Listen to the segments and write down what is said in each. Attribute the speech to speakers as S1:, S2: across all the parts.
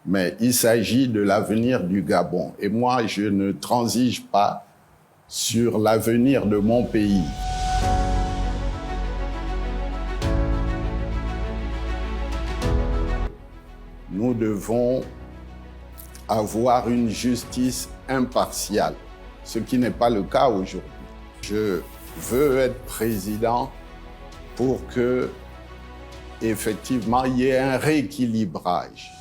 S1: mais il s'agit de l'avenir du Gabon. Et moi, je ne transige pas sur l'avenir de mon pays. Nous devons avoir une justice impartiale, ce qui n'est pas le cas aujourd'hui. Je veux être président pour que, effectivement, il y ait un rééquilibrage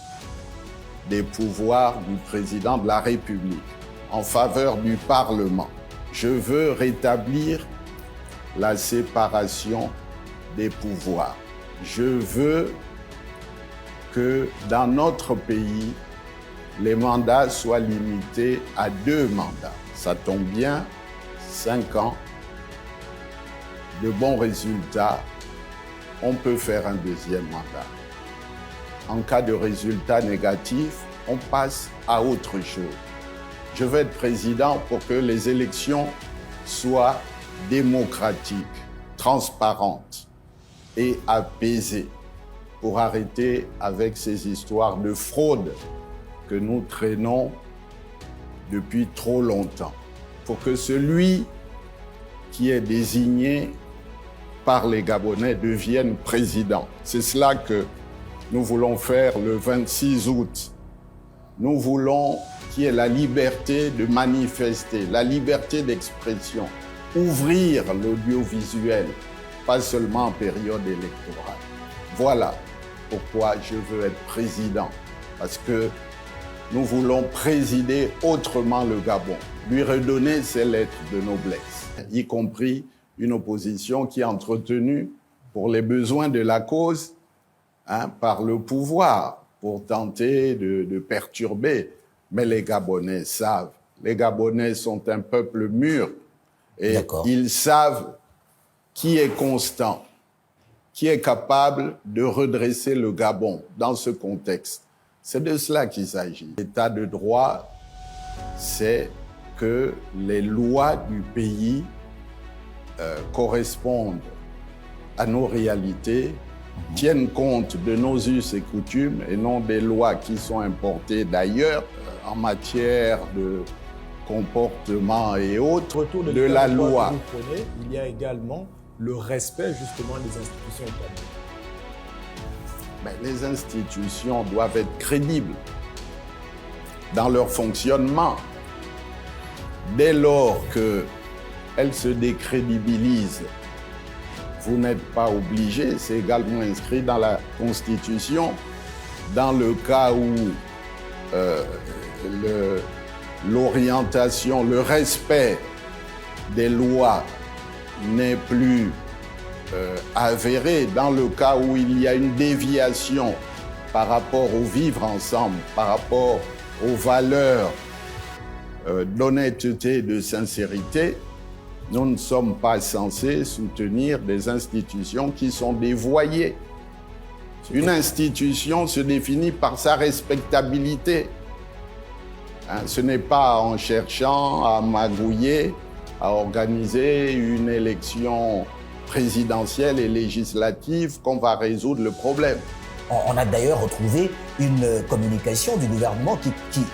S1: des pouvoirs du président de la République en faveur du Parlement. Je veux rétablir la séparation des pouvoirs. Je veux que dans notre pays, les mandats soient limités à 2 mandats. Ça tombe bien, 5 ans, de bons résultats, on peut faire un 2e mandat. En cas de résultat négatif, on passe à autre chose. Je veux être président pour que les élections soient démocratiques, transparentes et apaisées, pour arrêter avec ces histoires de fraude que nous traînons depuis trop longtemps. Pour que celui qui est désigné par les Gabonais devienne président. C'est cela que nous voulons faire le 26 août. Nous voulons qu'il y ait la liberté de manifester, la liberté d'expression, ouvrir l'audiovisuel, pas seulement en période électorale. Voilà pourquoi je veux être président, parce que nous voulons présider autrement le Gabon, lui redonner ses lettres de noblesse, y compris une opposition qui est entretenue pour les besoins de la cause par le pouvoir, pour tenter de perturber. Mais les Gabonais savent, les Gabonais sont un peuple mûr et ils savent qui est constant, qui est capable de redresser le Gabon dans ce contexte. C'est de cela qu'il s'agit. L'état de droit, c'est que les lois du pays correspondent à nos réalités, tiennent compte de nos us et coutumes et non des lois qui sont importées d'ailleurs en matière de comportement et autres de la loi.
S2: Il y a également le respect justement des institutions étatiques.
S1: Mais les institutions doivent être crédibles dans leur fonctionnement. Dès lors qu'elles se décrédibilisent, vous n'êtes pas obligé, c'est également inscrit dans la Constitution, dans le cas où l'orientation, le respect des lois n'est plus avéré, dans le cas où il y a une déviation par rapport au vivre ensemble, par rapport aux valeurs d'honnêteté et de sincérité, nous ne sommes pas censés soutenir des institutions qui sont dévoyées. Une institution se définit par sa respectabilité. Ce n'est pas en cherchant à magouiller, à organiser une élection présidentielle et législative qu'on va résoudre le problème.
S3: On a d'ailleurs retrouvé une communication du gouvernement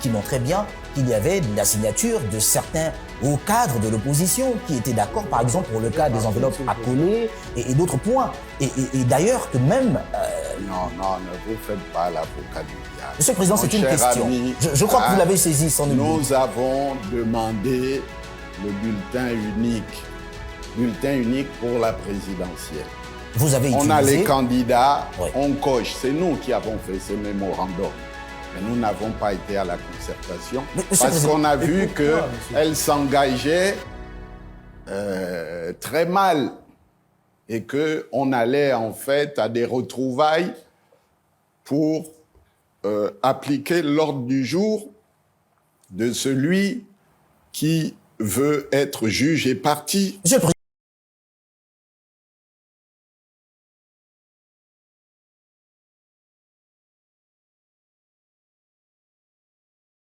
S3: qui montrait bien qu'il y avait la signature de certains hauts cadres de l'opposition qui étaient d'accord, par exemple, pour le cas des enveloppes à coller et d'autres points. Et d'ailleurs que même...
S1: Non, ne vous faites pas l'avocat du diable.
S3: Monsieur le Président, c'est une question.
S1: Ami,
S3: je crois que vous l'avez saisi sans doute.
S1: Nous avons demandé le bulletin unique pour la présidentielle.
S3: Vous avez utilisé...
S1: On a les candidats,
S3: oui.
S1: On coche. C'est nous qui avons fait ces mémorandums. Mais nous n'avons pas été à la concertation parce qu'on a vu qu'elle s'engageait très mal et qu'on allait en fait à des retrouvailles pour appliquer l'ordre du jour de celui qui veut être juge et partie.
S3: Monsieur le Président,